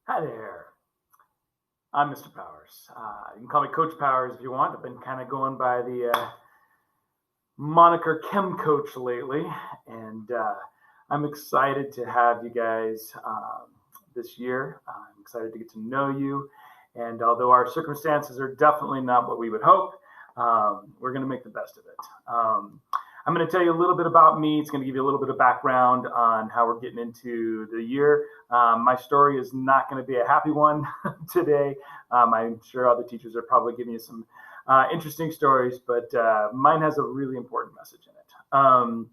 Hi there. I'm Mr. Powers. You can call me Coach Powers if you want. I've been kind of going by the moniker Chem Coach lately, and I'm excited to have you guys this year. I'm excited to get to know you, and although our circumstances are definitely not what we would hope, we're going to make the best of it. I'm going to tell you a little bit about me. It's going to give you a little bit of background on how we're getting into the year. My story is not going to be a happy one today. I'm sure other teachers are probably giving you some interesting stories, but mine has a really important message in it.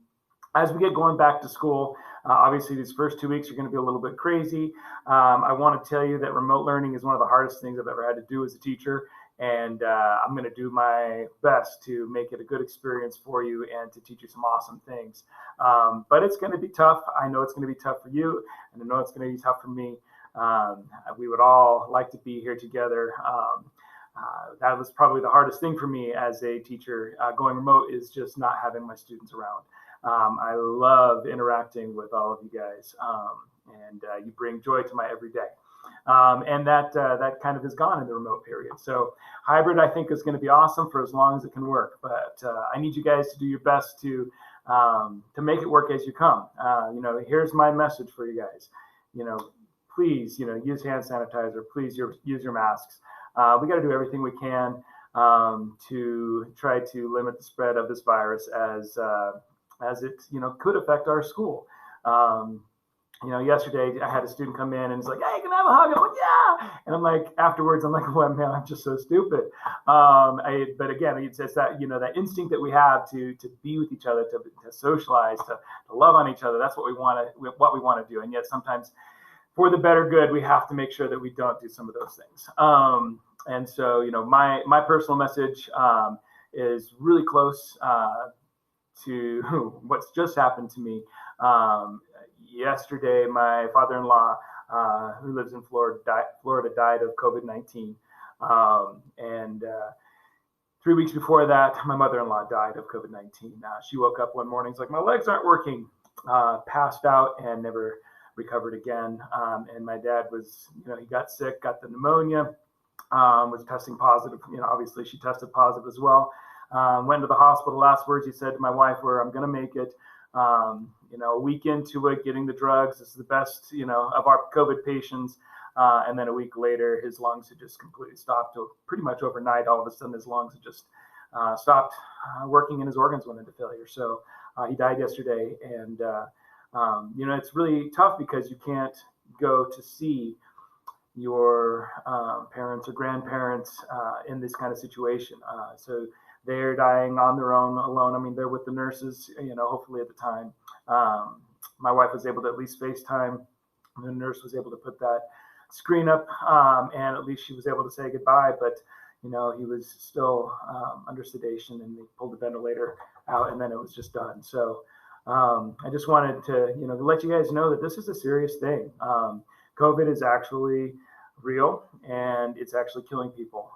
As we get going back to school, obviously these first 2 weeks are going to be a little bit crazy. I want to tell you that remote learning is one of the hardest things I've ever had to do as a teacher. And I'm going to do my best to make it a good experience for you and to teach you some awesome things. But it's going to be tough. I know it's going to be tough for you, and I know it's going to be tough for me. We would all like to be here together. That was probably the hardest thing for me as a teacher going remote, is just not having my students around. I love interacting with all of you guys, and you bring joy to my everyday. And that kind of is gone in the remote period. So hybrid, I think, is going to be awesome for as long as it can work. But I need you guys to do your best to make it work as you come. Here's my message for you guys. Please, use hand sanitizer. Please use your masks. We got to do everything we can to try to limit the spread of this virus as it could affect our school. Yesterday I had a student come in and he's like, "Hey, can I have a hug?" I'm like, "Yeah." And I'm like, afterwards, I'm like, "Well, man, I'm just so stupid." But again, it's that, that instinct that we have to be with each other, to socialize, to love on each other. That's what we want to do. And yet sometimes for the better good, we have to make sure that we don't do some of those things. And so, my personal message is really close to what's just happened to me. Yesterday, my father-in-law, who lives in Florida, died of COVID-19. And 3 weeks before that, my mother-in-law died of COVID-19. She woke up one morning, it's like, "My legs aren't working," passed out and never recovered again. And my dad was, he got sick, got the pneumonia, was testing positive. Obviously she tested positive as well. Went to the hospital. Last words he said to my wife were, "I'm going to make it." A week into it, getting the drugs, this is the best, of our COVID patients. And then a week later, his lungs had just completely stopped. Pretty much overnight, all of a sudden, his lungs had just stopped working and his organs went into failure. So he died yesterday. And, it's really tough because you can't go to see your parents or grandparents in this kind of situation. So they're dying on their own, alone. I mean, they're with the nurses, hopefully at the time. My wife was able to at least FaceTime. The nurse was able to put that screen up, and at least she was able to say goodbye. But, he was still under sedation, and they pulled the ventilator out, and then it was just done. So I just wanted to, let you guys know that this is a serious thing. COVID is actually real, and it's actually killing people.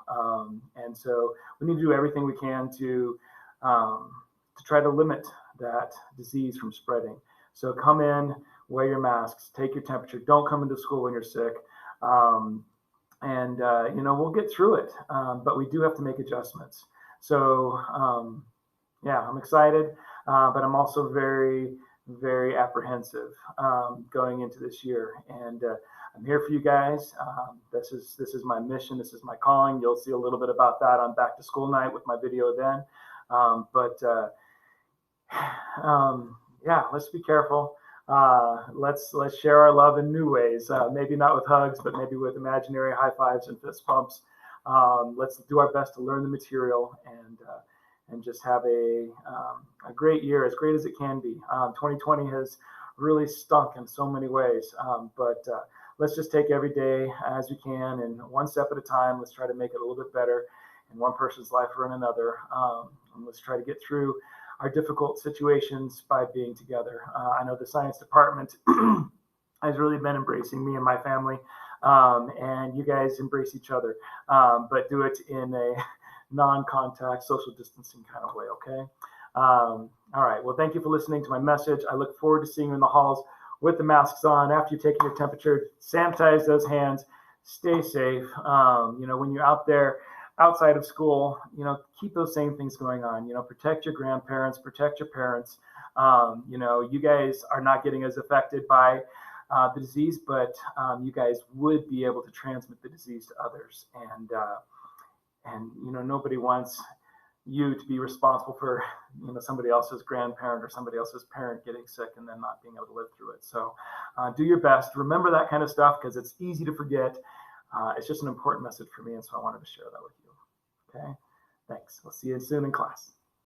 And so we need to do everything we can to try to limit that disease from spreading. So come in, wear your masks, take your temperature. Don't come into school when you're sick. And we'll get through it. But we do have to make adjustments. So, I'm excited, but I'm also very, very apprehensive going into this year. And I'm here for you guys. This is my mission. This is my calling. You'll see a little bit about that on Back to School Night with my video then. Let's be careful. Let's share our love in new ways. Maybe not with hugs, but maybe with imaginary high fives and fist bumps. Let's do our best to learn the material and just have a great year, as great as it can be. 2020 has really stunk in so many ways, but let's just take every day as we can, and one step at a time. Let's try to make it a little bit better in one person's life or in another. And let's try to get through our difficult situations by being together. I know the science department has really been embracing me and my family, and you guys embrace each other, but do it in a non-contact, social distancing kind of way, okay? All right, well, thank you for listening to my message. I look forward to seeing you in the halls. with the masks on. After you've taken your temperature, sanitize those hands, stay safe. When you're out there outside of school, keep those same things going on. Protect your grandparents, protect your parents. You guys are not getting as affected by the disease, but you guys would be able to transmit the disease to others. And nobody wants you to be responsible for somebody else's grandparent or somebody else's parent getting sick and then not being able to live through it. So do your best. Remember that kind of stuff because it's easy to forget. It's just an important message for me, and so I wanted to share that with you. Okay, thanks. We'll see you soon in class.